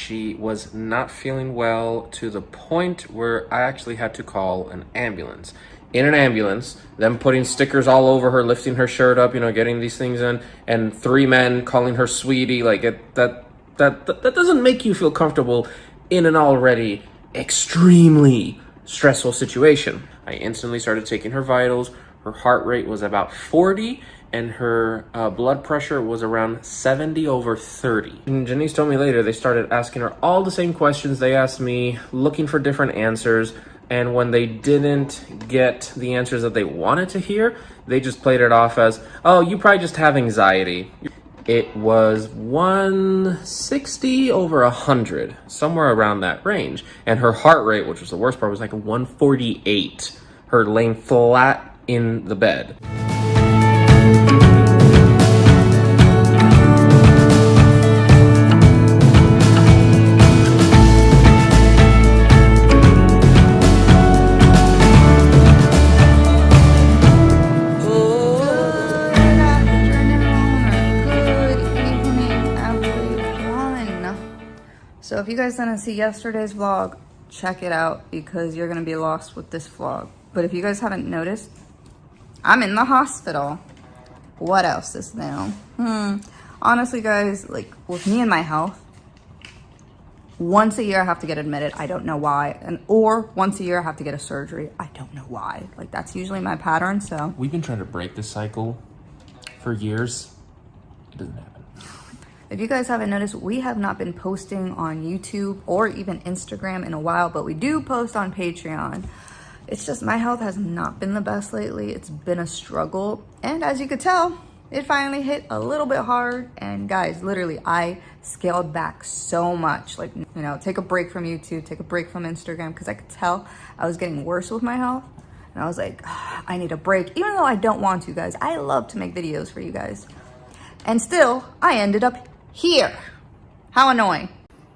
she was not feeling well to the point where I actually had to call an ambulance. In an ambulance, them putting stickers all over her, lifting her shirt up, getting these things in, and 3 men calling her sweetie. Like, that doesn't make you feel comfortable in an already extremely stressful situation. I instantly started taking her vitals. Her heart rate was about 40, and her blood pressure was around 70/30. And Janice told me later they started asking her all the same questions they asked me, looking for different answers. And when they didn't get the answers that they wanted to hear, they just played it off as, oh, you probably just have anxiety. It was 160/100, somewhere around that range. And her heart rate, which was the worst part, was like a 148. Her laying flat in the bed. So if you guys didn't see yesterday's vlog, check it out because you're gonna be lost with this vlog. But if you guys haven't noticed, I'm in the hospital. What else is new? Honestly, guys, like with me and my health, once a year I have to get admitted. I don't know why. Or once a year I have to get a surgery. I don't know why. Like that's usually my pattern, so. We've been trying to break this cycle for years. It doesn't happen. If you guys haven't noticed, we have not been posting on YouTube or even Instagram in a while, but we do post on Patreon. It's just my health has not been the best lately. It's been a struggle. And as you could tell, it finally hit a little bit hard. And guys, literally, I scaled back so much. Like, take a break from YouTube, take a break from Instagram, because I could tell I was getting worse with my health. And I was like, I need a break. Even though I don't want to, guys. I love to make videos for you guys. And still, I ended up here. How annoying.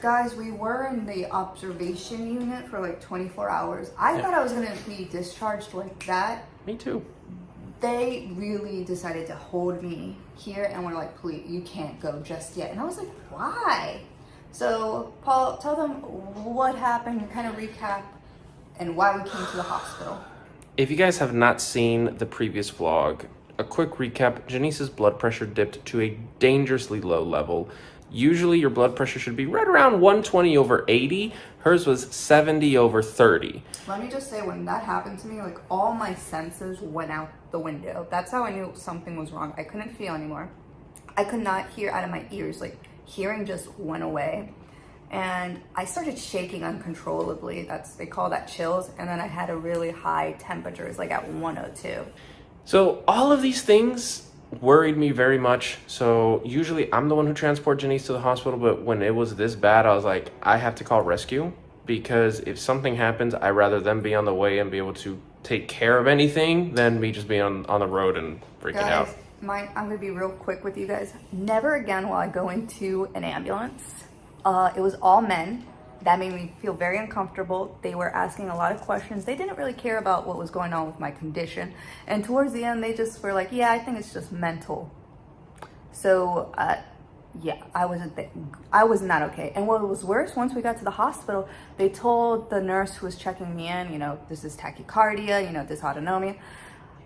Guys, we were in the observation unit for like 24 hours. I thought I was gonna be discharged like that. Me too. They really decided to hold me here and were like, please, you can't go just yet. And I was like, why? So Paul, tell them what happened, kind of recap, and why we came to the hospital. If you guys have not seen the previous vlog, a quick recap, Janice's blood pressure dipped to a dangerously low level. Usually your blood pressure should be right around 120/80. Hers was 70/30. Let me just say, when that happened to me, like all my senses went out the window. That's how I knew something was wrong. I couldn't feel anymore. I could not hear out of my ears. Like hearing just went away. And I started shaking uncontrollably. They call that chills. And then I had a really high temperature. It was like at 102. So all of these things worried me very much. So usually I'm the one who transports Janice to the hospital, but when it was this bad, I was like, I have to call rescue, because if something happens, I'd rather them be on the way and be able to take care of anything than me just being on the road and freaking out. I'm gonna be real quick with you guys. Never again will I go into an ambulance. It was all men. That made me feel very uncomfortable. They were asking a lot of questions. They didn't really care about what was going on with my condition. And towards the end, they just were like, yeah, I think it's just mental. So, yeah, I was not okay. And what was worse, once we got to the hospital, they told the nurse who was checking me in, this is tachycardia, dysautonomia.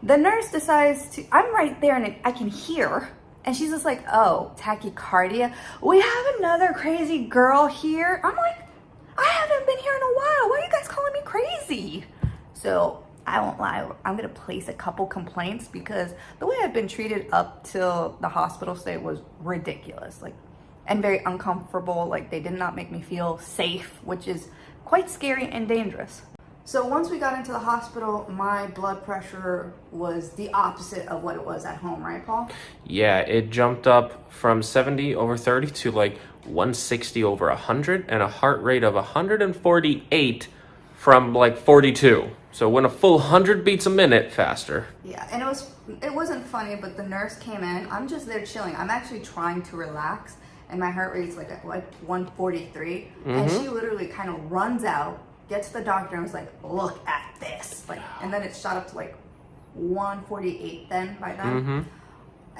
The nurse decides I'm right there and I can hear. And she's just like, oh, tachycardia. We have another crazy girl here. I'm like, I haven't been here in a while. Why are you guys calling me crazy? So I won't lie, I'm gonna place a couple complaints because the way I've been treated up till the hospital stay was ridiculous, and very uncomfortable. Like they did not make me feel safe, which is quite scary and dangerous. So once we got into the hospital, my blood pressure was the opposite of what it was at home, right, Paul? Yeah, it jumped up from 70/30 to like 160/100 and a heart rate of 148 from like 42. So went a full 100 beats a minute faster. Yeah, and it wasn't funny, but the nurse came in. I'm just there chilling. I'm actually trying to relax, and my heart rate's like 143. And she literally kind of runs out, gets the doctor, and was like, look at this. And then it shot up to 148 then by then.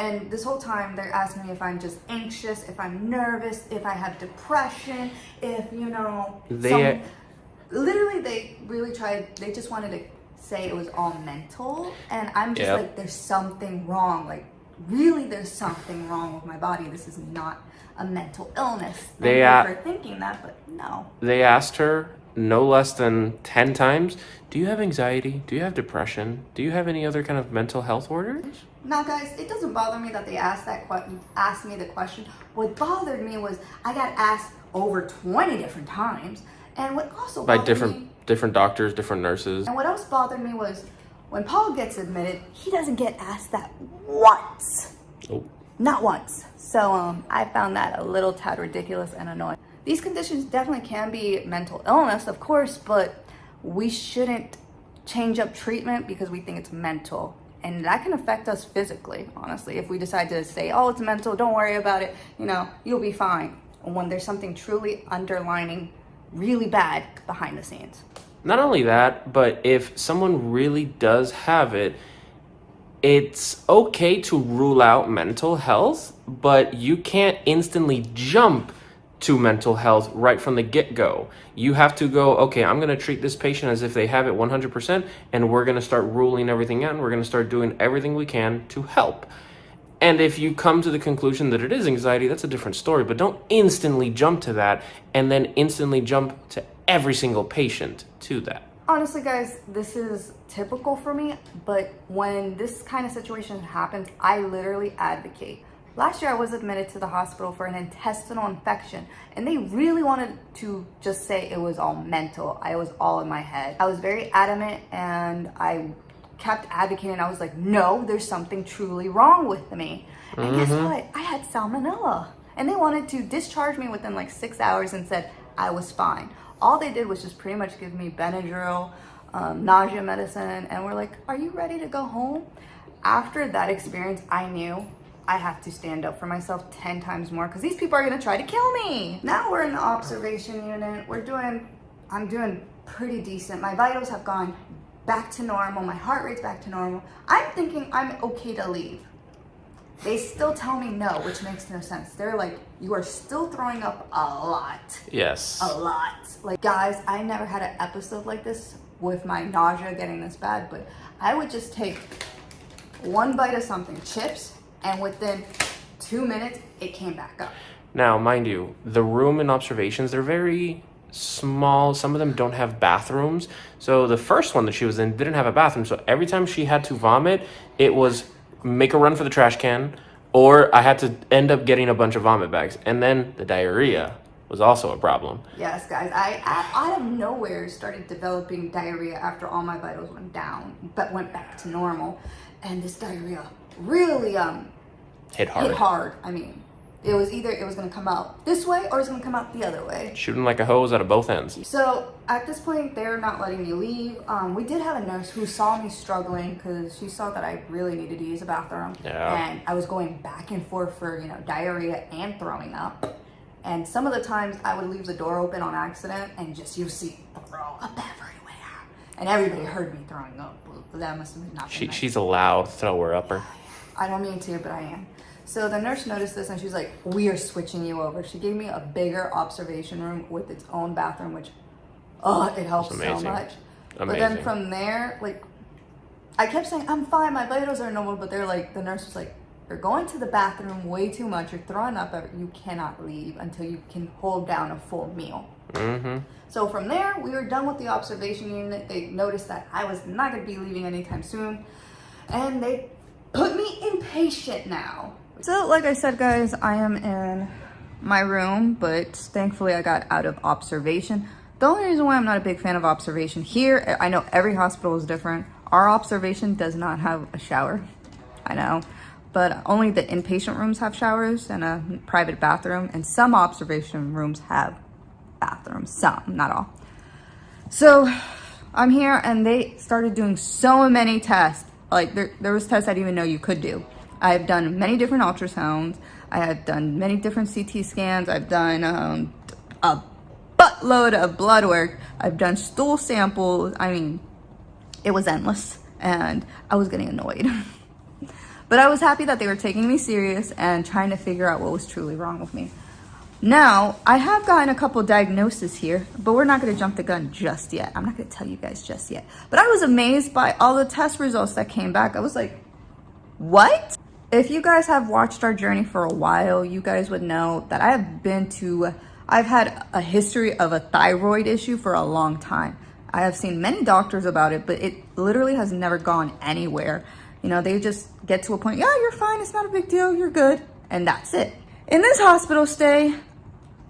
And this whole time they're asking me if I'm just anxious, if I'm nervous, if I have depression, if, you know, literally they really tried, they just wanted to say it was all mental. And I'm just like, there's something wrong. Like, really, there's something wrong with my body. This is not a mental illness. Thank you for thinking that, but no. They asked her no less than 10 times, do you have anxiety? Do you have depression? Do you have any other kind of mental health orders? Now, guys, it doesn't bother me that they asked me the question. What bothered me was I got asked over 20 different times. And what also by bothered me, different doctors, different nurses. And what else bothered me was when Paul gets admitted, he doesn't get asked that once. Oh. Not once. So I found that a little tad ridiculous and annoying. These conditions definitely can be mental illness, of course, but we shouldn't change up treatment because we think it's mental. And that can affect us physically, honestly. If we decide to say, oh, it's mental, don't worry about it, you know, you'll be fine. When there's something truly underlining really bad behind the scenes. Not only that, but if someone really does have it, it's okay to rule out mental health, but you can't instantly jump to mental health right from the get-go. You have to go, okay, I'm going to treat this patient as if they have it 100%, and we're going to start ruling everything out, and we're going to start doing everything we can to help. And if you come to the conclusion that it is anxiety, that's a different story, but don't instantly jump to that and then instantly jump to every single patient to that. Honestly, guys, this is typical for me, but when this kind of situation happens, I literally advocate. Last year, I was admitted to the hospital for an intestinal infection, and they really wanted to just say it was all mental. It was all in my head. I was very adamant, and I kept advocating. I was like, no, there's something truly wrong with me. And guess what? I had salmonella. And they wanted to discharge me within like 6 hours and said I was fine. All they did was just pretty much give me Benadryl, nausea medicine, and we're like, are you ready to go home? After that experience, I knew I have to stand up for myself 10 times more because these people are gonna try to kill me. Now we're in the observation unit. I'm doing pretty decent. My vitals have gone back to normal. My heart rate's back to normal. I'm thinking I'm okay to leave. They still tell me no, which makes no sense. They're like, you are still throwing up a lot. Yes. A lot. Like, guys, I never had an episode like this with my nausea getting this bad, but I would just take one bite of something, chips, and within 2 minutes, it came back up. Now, mind you, the room in observations, they're very small. Some of them don't have bathrooms. So the first one that she was in didn't have a bathroom. So every time she had to vomit, it was make a run for the trash can, or I had to end up getting a bunch of vomit bags. And then the diarrhea was also a problem. Yes, guys, I out of nowhere started developing diarrhea after all my vitals went down, but went back to normal. And this diarrhea really hit hard. I mean, it was going to come out this way or it was going to come out the other way. Shooting like a hose out of both ends. So at this point, they're not letting me leave. We did have a nurse who saw me struggling because she saw that I really needed to use the bathroom. Yeah. And I was going back and forth for, diarrhea and throwing up. And some of the times I would leave the door open on accident and just you see throw up everywhere. And everybody heard me throwing up. That must have not been nice. She's a loud thrower-upper. I don't mean to, but I am. So the nurse noticed this and she's like, we are switching you over. She gave me a bigger observation room with its own bathroom, which, it helps so much. Amazing. But then from there, like, I kept saying, I'm fine, my vitals are normal, but they're like, the nurse was like, you're going to the bathroom way too much, you're throwing up, you cannot leave until you can hold down a full meal. Mm-hmm. So from there, we were done with the observation unit. They noticed that I was not going to be leaving anytime soon, and they put me inpatient now. So like I said, guys, I am in my room, but thankfully I got out of observation. The only reason why I'm not a big fan of observation here, I know every hospital is different. Our observation does not have a shower. I know, but only the inpatient rooms have showers and a private bathroom, and some observation rooms have bathrooms, some, not all. So I'm here and they started doing so many tests. Like there was tests I didn't even know you could do. I've done many different ultrasounds. I have done many different CT scans. I've done a buttload of blood work. I've done stool samples. I mean, it was endless and I was getting annoyed. But I was happy that they were taking me serious and trying to figure out what was truly wrong with me. Now, I have gotten a couple diagnoses here, but we're not going to jump the gun just yet. I'm not going to tell you guys just yet. But I was amazed by all the test results that came back. I was like, what? If you guys have watched our journey for a while, you guys would know that I've had a history of a thyroid issue for a long time. I have seen many doctors about it, but it literally has never gone anywhere. You know, they just get to a point, yeah, you're fine, it's not a big deal, you're good, and that's it. In this hospital stay,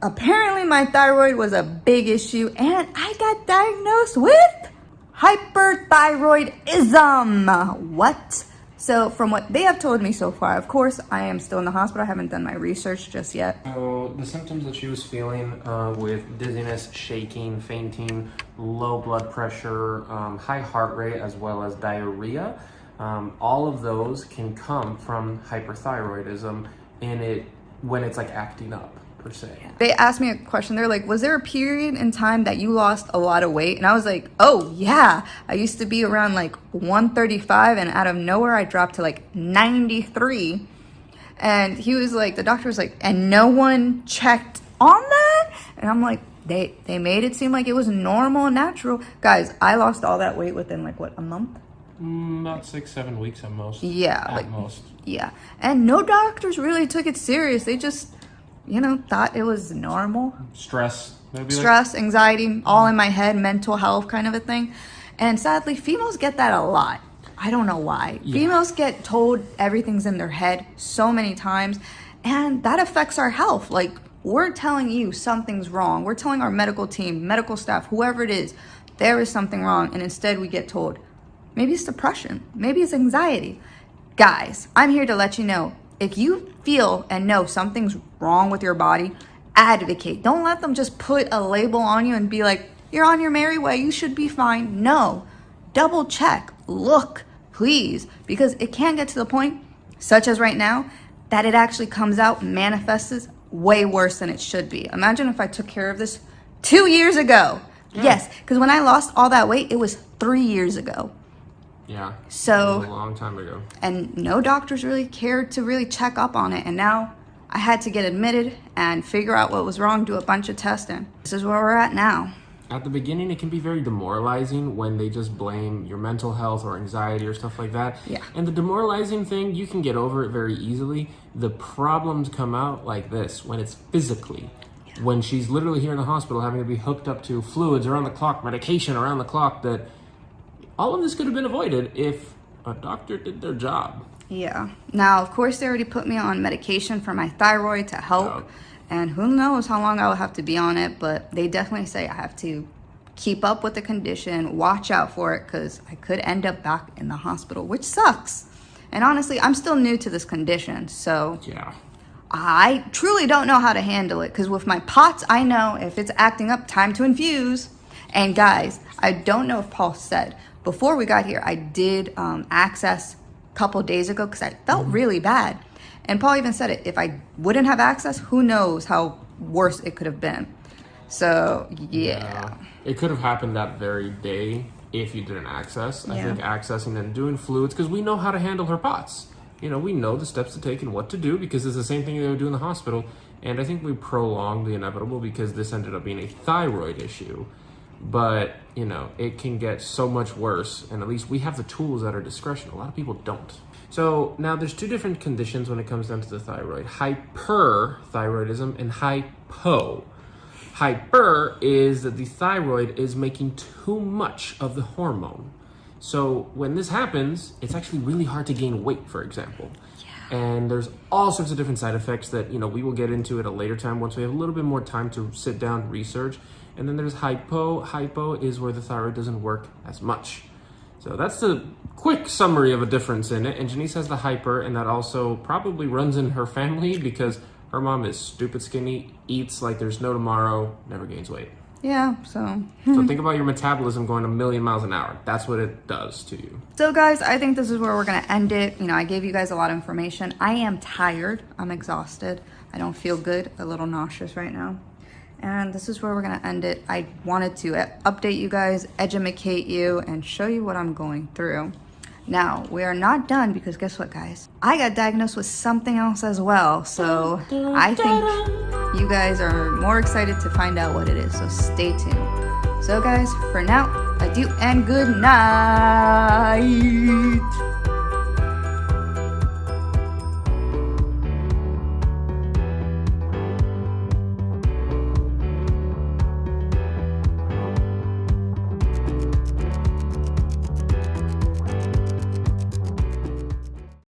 apparently my thyroid was a big issue, and I got diagnosed with hyperthyroidism. What? So from what they have told me so far, of course, I am still in the hospital. I haven't done my research just yet. So the symptoms that she was feeling with dizziness, shaking, fainting, low blood pressure, high heart rate, as well as diarrhea, all of those can come from hyperthyroidism when it's like acting up. Per se. They asked me a question. They're like, was there a period in time that you lost a lot of weight? And I was like, oh yeah, I used to be around like 135, and out of nowhere I dropped to like 93. And he was like, the doctor was like, and no one checked on that? And I'm like, they made it seem like it was normal and natural. Guys, I lost all that weight within like what, a month? About 6-7 weeks at most. Yeah, at most. Yeah, and no doctors really took it serious. They just, you know, thought it was normal. Stress, maybe. Stress, anxiety, all in my head, mental health kind of a thing. And sadly, females get that a lot. I don't know why. Yeah. Females get told everything's in their head so many times, and that affects our health. Like, we're telling you something's wrong. We're telling our medical team, medical staff, whoever it is, there is something wrong. And instead we get told, maybe it's depression, maybe it's anxiety. Guys, I'm here to let you know, if you feel and know something's wrong with your body, advocate. Don't let them just put a label on you and be like, you're on your merry way, you should be fine. No, double check, look, please, because it can get to the point, such as right now, that it actually comes out, manifests way worse than it should be. Imagine if I took care of this 2 years ago. Yeah. Yes, because when I lost all that weight, it was 3 years ago. Yeah. So it was a long time ago. And no doctors really cared to really check up on it. And now I had to get admitted and figure out what was wrong, do a bunch of testing. This is where we're at now. At the beginning, it can be very demoralizing when they just blame your mental health or anxiety or stuff like that. Yeah. And the demoralizing thing, you can get over it very easily. The problems come out like this, when it's physically. Yeah. When she's literally here in the hospital having to be hooked up to fluids around the clock, medication around the clock, that all of this could have been avoided if a doctor did their job. Yeah. Now, of course, they already put me on medication for my thyroid to help. Yeah. And who knows how long I will have to be on it, but they definitely say I have to keep up with the condition, watch out for it, because I could end up back in the hospital, which sucks. And honestly, I'm still new to this condition, so yeah, I truly don't know how to handle it, because with my POTS, I know if it's acting up, time to infuse. And guys, I don't know if Paul said, before we got here, I did access a couple days ago because I felt really bad. And Paul even said it, if I wouldn't have access, who knows how worse it could have been. So, yeah. It could have happened that very day if you didn't access. Yeah. I think accessing and doing fluids, because we know how to handle her POTS. You know, we know the steps to take and what to do, because it's the same thing they would do in the hospital. And I think we prolonged the inevitable because this ended up being a thyroid issue. But, you know, it can get so much worse, and at least we have the tools at our discretion. A lot of people don't. So now there's two different conditions when it comes down to the thyroid: hyperthyroidism and hypo. Hyper is that the thyroid is making too much of the hormone. So when this happens, it's actually really hard to gain weight, for example. Yeah. And there's all sorts of different side effects that, you know, we will get into at a later time once we have a little bit more time to sit down and research. And then there's hypo. Hypo is where the thyroid doesn't work as much. So that's the quick summary of a difference in it. And Janice has the hyper, and that also probably runs in her family because her mom is stupid skinny, eats like there's no tomorrow, never gains weight. Yeah, so. So think about your metabolism going a million miles an hour. That's what it does to you. So guys, I think this is where we're gonna end it. You know, I gave you guys a lot of information. I am tired, I'm exhausted. I don't feel good, a little nauseous right now. And this is where we're gonna end it. I wanted to update you guys, educate you, and show you what I'm going through. Now, we are not done because guess what, guys? I got diagnosed with something else as well. So I think you guys are more excited to find out what it is. So stay tuned. So guys, for now, adieu and good night.